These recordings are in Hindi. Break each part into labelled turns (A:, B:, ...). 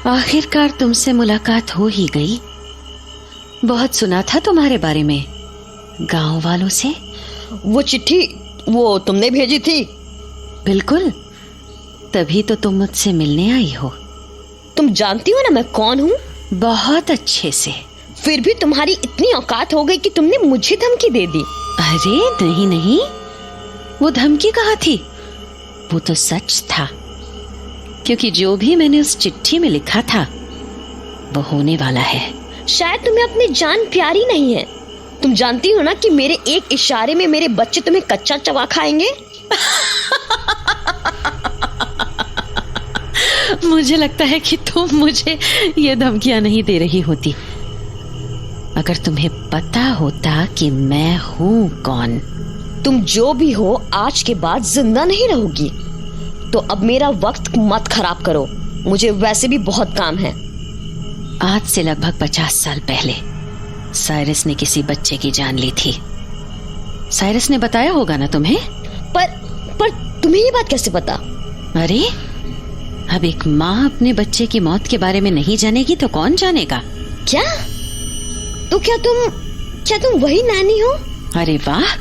A: आखिरकार तुमसे मुलाकात हो ही गई। बहुत सुना था तुम्हारे बारे में गांव वालों से।
B: वो चिट्ठी वो तुमने भेजी थी?
A: बिल्कुल, तभी तो तुम मुझसे मिलने आई हो।
B: तुम जानती हो ना मैं कौन हूँ?
A: बहुत अच्छे से।
B: फिर भी तुम्हारी इतनी औकात हो गई कि तुमने मुझे धमकी दे दी।
A: अरे नहीं नहीं, वो धमकी कहाँ थी, वो तो सच था। क्योंकि जो भी मैंने उस चिट्ठी में लिखा था वो होने वाला है।
B: शायद तुम्हें अपनी जान प्यारी नहीं है। तुम जानती हो ना कि मेरे एक इशारे में मेरे बच्चे तुम्हें कच्चा चबा खाएंगे।
A: मुझे लगता है कि तुम मुझे ये धमकियां नहीं दे रही होती। अगर तुम्हें पता होता कि मैं हूं कौन।
B: तुम जो भी हो आज के बाद जिंदा नहीं रहोगी। तो अब मेरा वक्त मत खराब करो, मुझे वैसे भी बहुत काम है।
A: आज से लगभग 50 साल पहले साइरस ने किसी बच्चे की जान ली थी। साइरस ने बताया होगा ना तुम्हें?
B: पर तुम्हें ये बात कैसे पता?
A: अरे अब एक माँ अपने बच्चे की मौत के बारे में नहीं जानेगी तो कौन जानेगा?
B: क्या? तो क्या तुम वही नानी हो?
A: अरे वाह,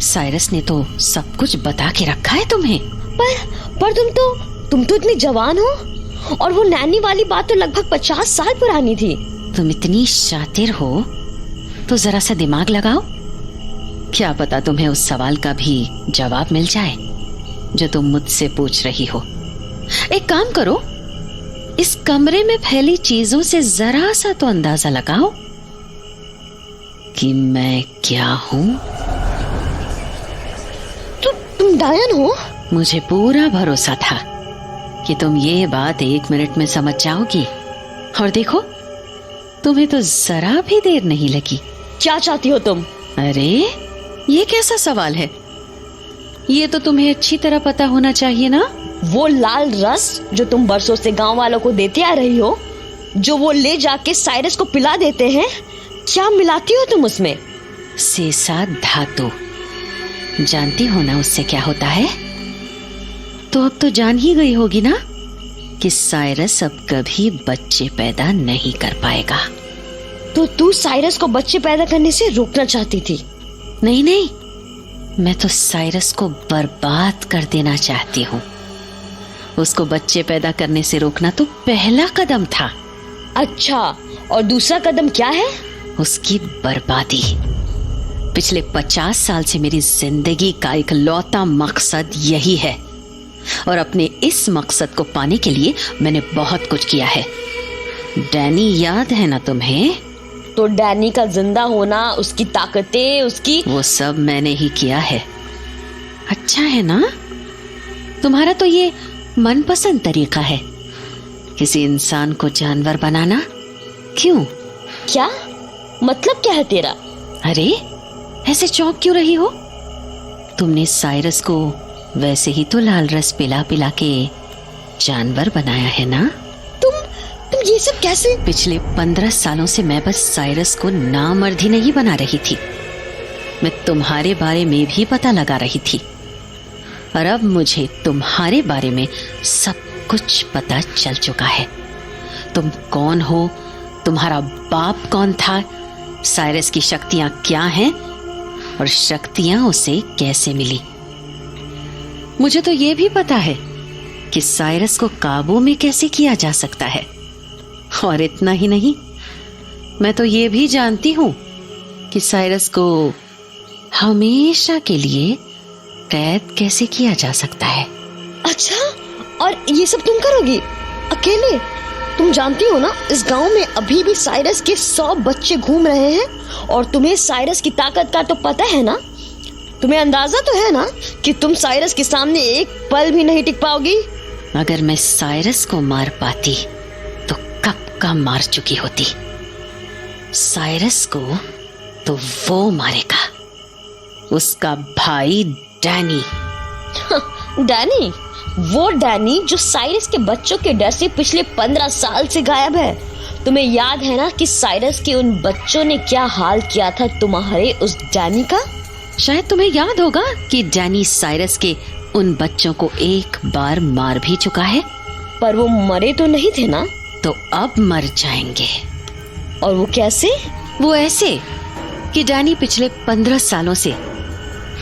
A: साइरस ने तो सब कुछ बता के रखा है तुम्हें।
B: पर तुम तो इतनी जवान हो, और वो नैनी वाली बात तो लगभग 50 साल पुरानी थी।
A: तुम इतनी शातिर हो तो जरा सा दिमाग लगाओ। क्या पता तुम्हें उस सवाल का भी जवाब मिल जाए जो तुम मुझसे पूछ रही हो। एक काम करो, इस कमरे में फैली चीजों से जरा सा तो अंदाजा लगाओ कि मैं क्या हूँ।
B: तुम डायन हो?
A: मुझे पूरा भरोसा था कि तुम ये बात 1 मिनट में समझ जाओगी, और देखो तुम्हें तो जरा भी देर नहीं लगी।
B: क्या चाहती हो तुम?
A: अरे ये कैसा सवाल है, ये तो तुम्हें अच्छी तरह पता होना चाहिए ना।
B: वो लाल रस जो तुम बरसों से गांव वालों को देते आ रही हो, जो वो ले जाके साइरस को पिला देते हैं, क्या मिलाती हो तुम उसमें?
A: सेसा धातु। जानती हो ना उससे क्या होता है? तो अब तो जान ही गई होगी ना कि साइरस अब कभी बच्चे पैदा नहीं कर पाएगा।
B: तो तू साइरस को बच्चे पैदा करने से रोकना चाहती थी?
A: नहीं नहीं, मैं तो साइरस को बर्बाद कर देना चाहती हूँ। उसको बच्चे पैदा करने से रोकना तो पहला कदम था।
B: अच्छा, और दूसरा कदम क्या है?
A: उसकी बर्बादी। पिछले 50 साल से मेरी जिंदगी का इकलौता मकसद यही है, और अपने इस मकसद को पाने के लिए मैंने बहुत कुछ किया है। डैनी याद है ना तुम्हें?
B: तो डैनी का जिंदा होना, उसकी ताकतें, उसकी
A: वो सब मैंने ही किया है। अच्छा है ना, तुम्हारा तो ये मनपसंद तरीका है किसी इंसान को जानवर बनाना। क्यों?
B: क्या मतलब क्या है तेरा?
A: अरे ऐसे चौंक क्यों रही हो? तुमने साइरस को वैसे ही तो लाल रस पिला पिला के जानवर बनाया है ना।
B: तुम ये सब कैसे?
A: पिछले 15 सालों से मैं बस साइरस को नामर्दी नहीं बना रही थी, मैं तुम्हारे बारे में भी पता लगा रही थी। और अब मुझे तुम्हारे बारे में सब कुछ पता चल चुका है। तुम कौन हो, तुम्हारा बाप कौन था, साइरस की शक्तियां क्या हैं और शक्तियां उसे कैसे मिली। मुझे तो ये भी पता है कि साइरस को काबू में कैसे किया जा सकता है। और इतना ही नहीं, मैं तो ये भी जानती हूं कि साइरस को हमेशा के लिए कैद कैसे किया जा सकता है।
B: अच्छा, और ये सब तुम करोगी अकेले? तुम जानती हो ना, इस गांव में अभी भी साइरस के 100 बच्चे घूम रहे हैं, और तुम्हें साइरस की ताकत का तो पता है ना। तुम्हें अंदाजा तो है ना कि तुम साइरस के सामने एक पल भी नहीं टिक पाओगी।
A: अगर मैं साइरस को मार पाती तो कब का मार चुकी होती। साइरस को तो वो मारेगा, उसका भाई डैनी।
B: डैनी? वो डैनी जो साइरस के बच्चों के डर से पिछले 15 साल से गायब है। तुम्हें याद है ना कि साइरस के उन बच्चों ने क्या हाल किया था तुम्हारे उस डैनी का?
A: शायद तुम्हें याद होगा कि डैनी साइरस के उन बच्चों को एक बार मार भी चुका है।
B: पर वो मरे तो नहीं थे ना?
A: तो अब मर जाएंगे।
B: और वो कैसे?
A: वो ऐसे कि डैनी पिछले 15 सालों से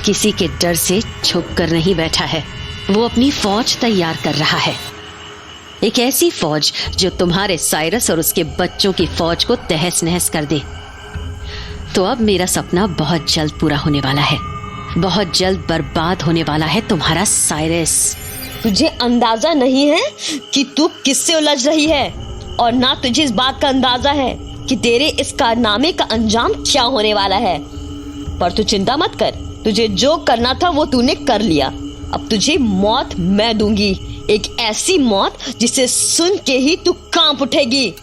A: किसी के डर से छुप कर नहीं बैठा है। वो अपनी फौज तैयार कर रहा है, एक ऐसी फौज जो तुम्हारे साइरस और उसके बच्चों की फौज को तहस नहस कर दे। तो अब मेरा सपना बहुत जल्द पूरा होने वाला है, बहुत जल्द बर्बाद होने वाला है तुम्हारा साइरस।
B: तुझे अंदाजा नहीं है कि तू किससे उलझ रही है, और ना तुझे इस बात का अंदाजा है कि तेरे इस कारनामे का अंजाम क्या होने वाला है। पर तू चिंता मत कर, तुझे जो करना था वो तूने कर लिया। अब तुझे मौत मैं दूंगी, एक ऐसी मौत जिसे सुन के ही तू कांप उठेगी।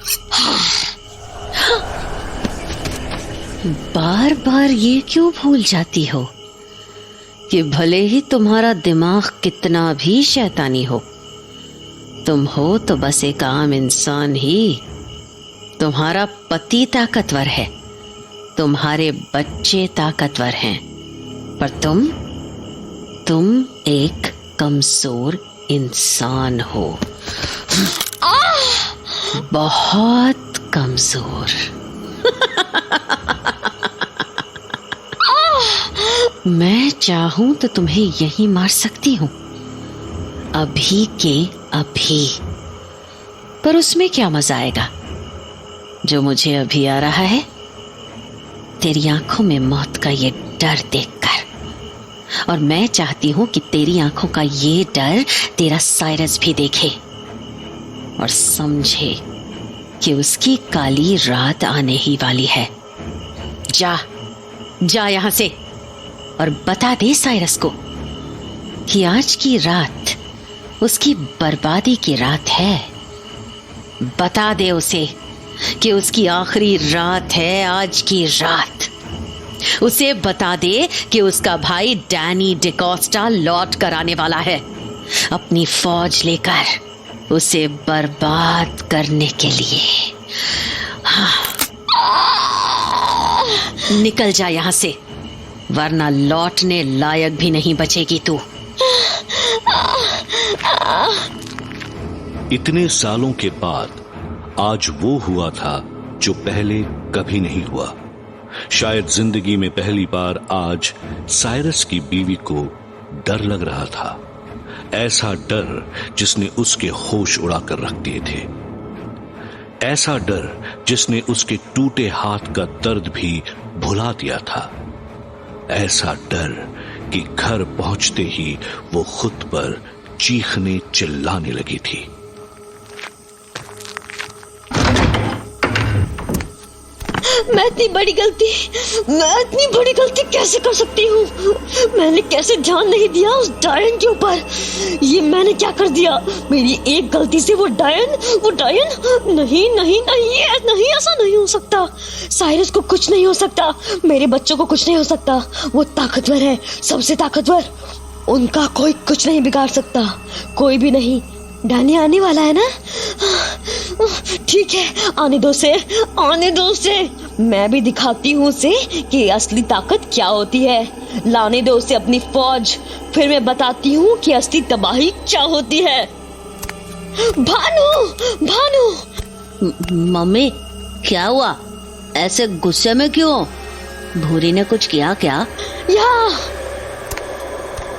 A: बार बार ये क्यों भूल जाती हो कि भले ही तुम्हारा दिमाग कितना भी शैतानी हो, तुम हो तो बस एक आम इंसान ही। तुम्हारा पति ताकतवर है, तुम्हारे बच्चे ताकतवर हैं, पर तुम एक कमजोर इंसान हो, बहुत कमजोर। मैं चाहूं तो तुम्हें यहीं मार सकती हूं, अभी के अभी। पर उसमें क्या मजा आएगा जो मुझे अभी आ रहा है, तेरी आंखों में मौत का ये डर देखकर। और मैं चाहती हूं कि तेरी आंखों का ये डर तेरा साइरस भी देखे और समझे कि उसकी काली रात आने ही वाली है। जा यहां से और बता दे साइरस को कि आज की रात उसकी बर्बादी की रात है। बता दे उसे कि उसकी आखिरी रात है आज की रात। उसे बता दे कि उसका भाई डैनी डिकोस्टा लौट कर आने वाला है, अपनी फौज लेकर उसे बर्बाद करने के लिए। निकल जा यहां से, वरना लौटने लायक भी नहीं बचेगी तू।
C: इतने सालों के बाद आज वो हुआ था जो पहले कभी नहीं हुआ। शायद जिंदगी में पहली बार आज साइरस की बीवी को डर लग रहा था, ऐसा डर जिसने उसके होश उड़ाकर रख दिए थे, ऐसा डर जिसने उसके टूटे हाथ का दर्द भी भुला दिया था, ऐसा डर कि घर पहुंचते ही वो खुद पर चीखने चिल्लाने लगी थी।
B: मैं इतनी बड़ी गलती कैसे कर सकती हूँ? मैंने कैसे ध्यान नहीं दिया उस डायन के ऊपर? ये मैंने क्या कर दिया? मेरी एक गलती से वो डायन नहीं, ऐसा नहीं हो सकता। साइरस को कुछ नहीं हो सकता, मेरे बच्चों को कुछ नहीं हो सकता। वो ताकतवर है, सबसे ताकतवर, उनका कोई कुछ नहीं बिगाड़ सकता, कोई भी नहीं। डैनी आने वाला है ना? ठीक है, आने दो उसे। मैं भी दिखाती हूँ उसे कि असली ताकत क्या होती है। लाने दो उसे अपनी फौज, फिर मैं बताती हूँ कि असली तबाही क्या होती है। भानु।
A: मम्मी, क्या हुआ? ऐसे गुस्से में क्यों? भूरी ने कुछ किया क्या?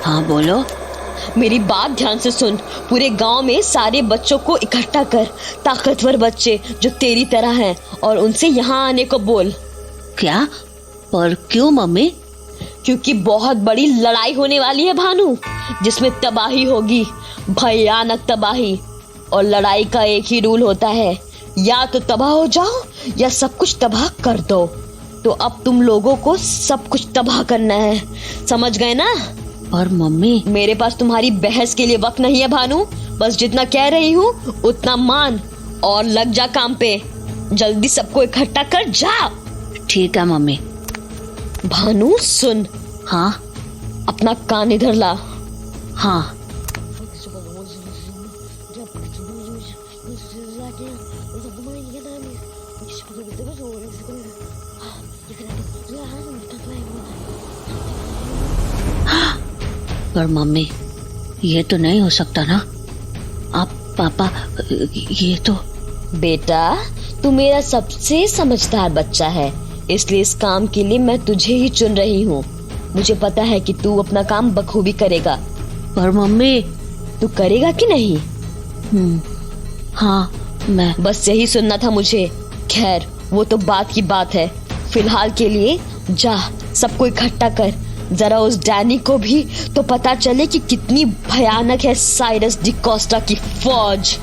A: हाँ बोलो।
B: मेरी बात ध्यान से सुन। पूरे गांव में सारे बच्चों को इकट्ठा कर, ताकतवर बच्चे जो तेरी तरह हैं, और उनसे यहाँ आने को बोल।
A: क्या? पर क्यों मम्मी?
B: क्योंकि बहुत बड़ी लड़ाई होने वाली है भानु, जिसमें तबाही होगी, भयानक तबाही। और लड़ाई का एक ही रूल होता है, या तो तबाह हो जाओ या सब कुछ तबाह कर दो। तो अब तुम लोगों को सब कुछ तबाह करना है, समझ गए ना?
A: और मम्मी,
B: मेरे पास तुम्हारी बहस के लिए वक्त नहीं है भानु। बस जितना कह रही हूँ उतना मान और लग जा काम पे। जल्दी सबको इकट्ठा कर जा।
A: ठीक है मम्मी।
B: भानु सुन।
A: हाँ?
B: अपना कान इधर ला।
A: हाँ। पर मम्मी, ये तो नहीं हो सकता ना। आप पापा, ये तो
B: बेटा, तू मेरा सबसे समझदार बच्चा है, इसलिए इस काम के लिए मैं तुझे ही चुन रही हूँ। मुझे पता है कि तू अपना काम बखूबी करेगा।
A: पर मम्मी।
B: तू करेगा कि नहीं?
A: हाँ, मैं।
B: बस यही सुनना था मुझे। खैर, वो तो बात की बात है। फिलहाल के लिए जा, सबको इकट्ठा कर। जरा उस डैनी को भी तो पता चले कि कितनी भयानक है साइरस डी कोस्टा की फौज।